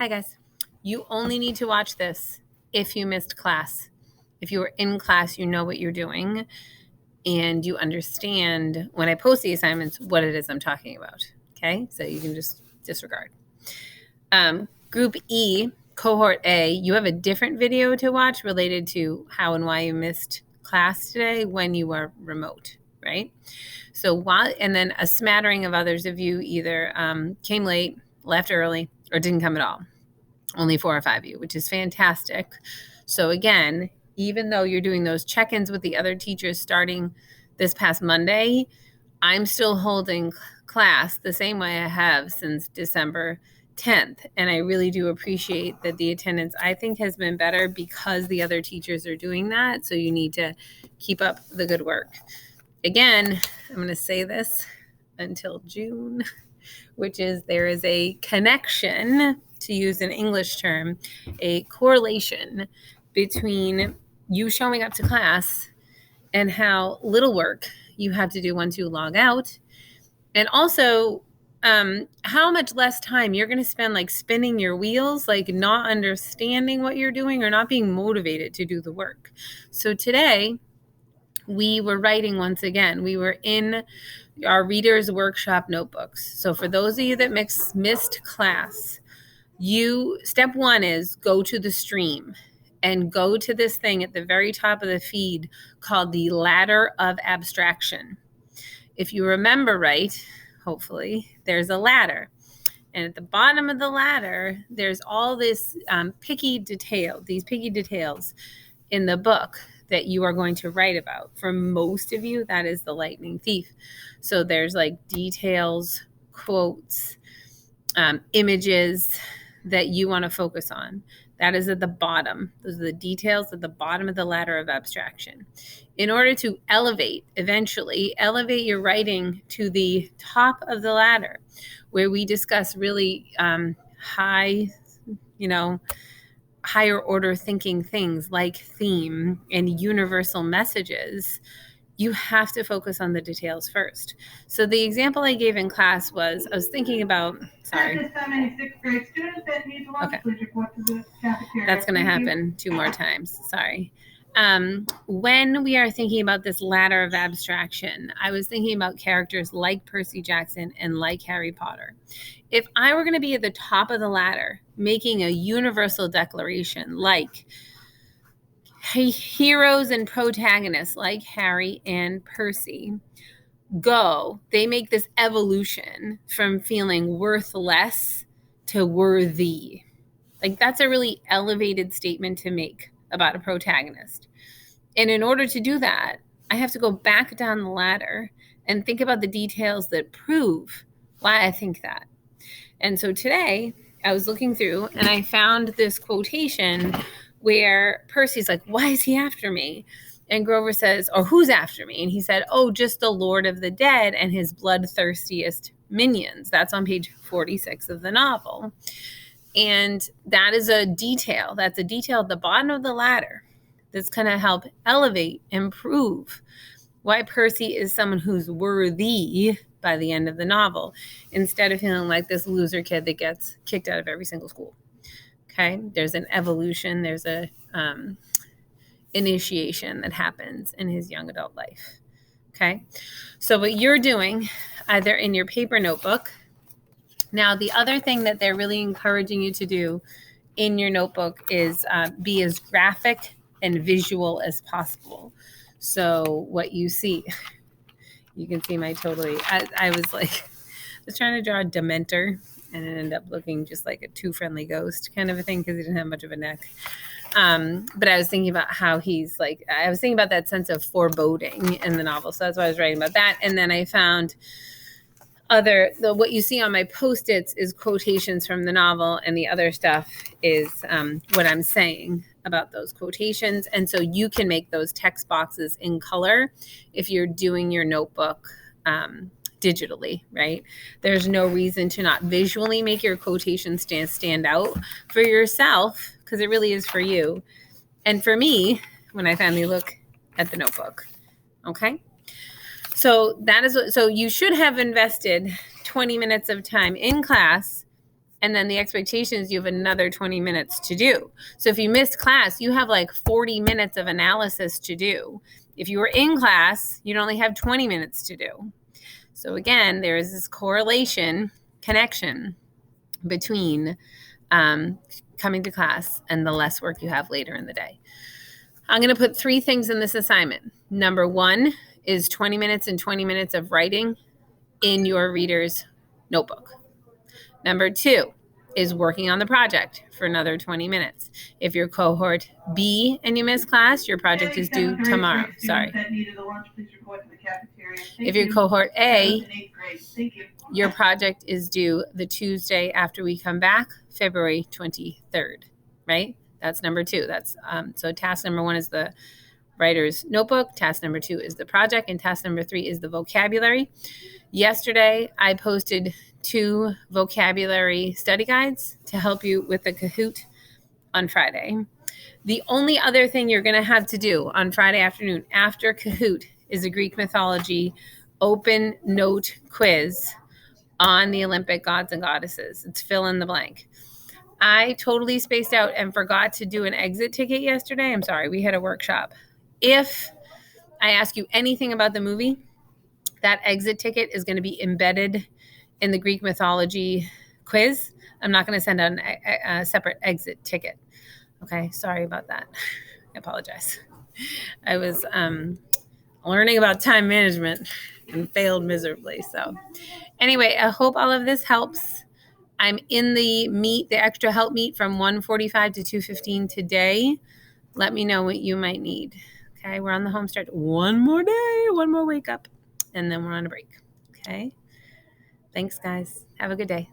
Hi, guys. You only need to watch this if you missed class. If you were in class, you know what you're doing, and you understand when I post the assignments what it is I'm talking about. Okay? So you can just disregard. Group E, Cohort A, you have a different video to watch related to how and why you missed class today when you were remote, right? So and then a smattering of others of you either came late, left early, or didn't come at all. Only 4 or 5 of you, which is fantastic. So again, even though you're doing those check-ins with the other teachers starting this past Monday, I'm still holding class the same way I have since December 10th. And I really do appreciate that the attendance, I think, has been better because the other teachers are doing that. So you need to keep up the good work. Again, I'm going to say this until June, which is there is a connection, to use an English term, a correlation between you showing up to class and how little work you have to do once you log out, and also how much less time you're going to spend like spinning your wheels, like not understanding what you're doing or not being motivated to do the work. So today we were writing once again. We were in our Reader's Workshop notebooks. So for those of you that missed class, step one is go to the stream and go to this thing at the very top of the feed called the Ladder of Abstraction. If you remember right, hopefully, there's a ladder. And at the bottom of the ladder, there's all this these picky details in the book that you are going to write about. For most of you, that is the lightning thief. So there's like details, quotes, images that you want to focus on. That is at the bottom. Those are the details at the bottom of the ladder of abstraction. In order to eventually elevate your writing to the top of the ladder, where we discuss really higher order thinking things like theme and universal messages, you have to focus on the details first. So the example I gave in class was, I was thinking about, sorry. At this time, any sixth grade students that need to lunch, please report to the cafeteria. That's going to happen 2 more times. Sorry. When we are thinking about this ladder of abstraction, I was thinking about characters like Percy Jackson and like Harry Potter. If I were going to be at the top of the ladder, making a universal declaration like heroes and protagonists like Harry and Percy, they make this evolution from feeling worthless to worthy. Like that's a really elevated statement to make about a protagonist. And in order to do that, I have to go back down the ladder and think about the details that prove why I think that. And so today I was looking through and I found this quotation where Percy's like, why is he after me? And Grover says, or who's after me? And he said, oh, just the Lord of the Dead and his bloodthirstiest minions. That's on page 46 of the novel. And that is a detail. That's a detail at the bottom of the ladder that's going to help elevate and prove why Percy is someone who's worthy by the end of the novel, instead of feeling like this loser kid that gets kicked out of every single school. Okay, there's an evolution, there's a initiation that happens in his young adult life. Okay, so what you're doing, either in your paper notebook. Now, the other thing that they're really encouraging you to do in your notebook is be as graphic and visual as possible. So what you see, you can see my I was trying to draw a Dementor, and it ended up looking just like a Too Friendly Ghost kind of a thing because he didn't have much of a neck. But I was thinking about how I was thinking about that sense of foreboding in the novel. So that's why I was writing about that. And then I found what you see on my Post-its is quotations from the novel, and the other stuff is what I'm saying about those quotations. And so you can make those text boxes in color if you're doing your notebook digitally, right? There's no reason to not visually make your quotations stand out for yourself, because it really is for you. And for me, when I finally look at the notebook, okay? So so you should have invested 20 minutes of time in class And then the expectation is you have another 20 minutes to do. So if you missed class, you have like 40 minutes of analysis to do. If you were in class, you'd only have 20 minutes to do. So again, there is this connection between coming to class and the less work you have later in the day. I'm going to put 3 things in this assignment. Number 1 is 20 minutes and 20 minutes of writing in your reader's notebook. Number 2 is working on the project for another 20 minutes. If you're cohort B and you miss class, your project is due tomorrow. Sorry. If you're cohort A, your project is due the Tuesday after we come back, February 23rd, right? That's number 2. That's so task number 1 is the writer's notebook. Task number 2 is the project, and task number 3 is the vocabulary. Yesterday, I posted 2 vocabulary study guides to help you with the Kahoot on Friday. The only other thing you're going to have to do on Friday afternoon after Kahoot is a Greek mythology open note quiz on the Olympic gods and goddesses. It's fill in the blank. I totally spaced out and forgot to do an exit ticket yesterday. I'm sorry, we had a workshop. If I ask you anything about the movie, that exit ticket is going to be embedded in the Greek mythology quiz. I'm not going to send out a separate exit ticket. Okay, sorry about that. I apologize. I was learning about time management and failed miserably. So anyway, I hope all of this helps. I'm in the extra help meet from 1:45 to 2:15 today. Let me know what you might need. Okay, we're on the home stretch. One more day, one more wake up, and then we're on a break. Okay, thanks, guys. Have a good day.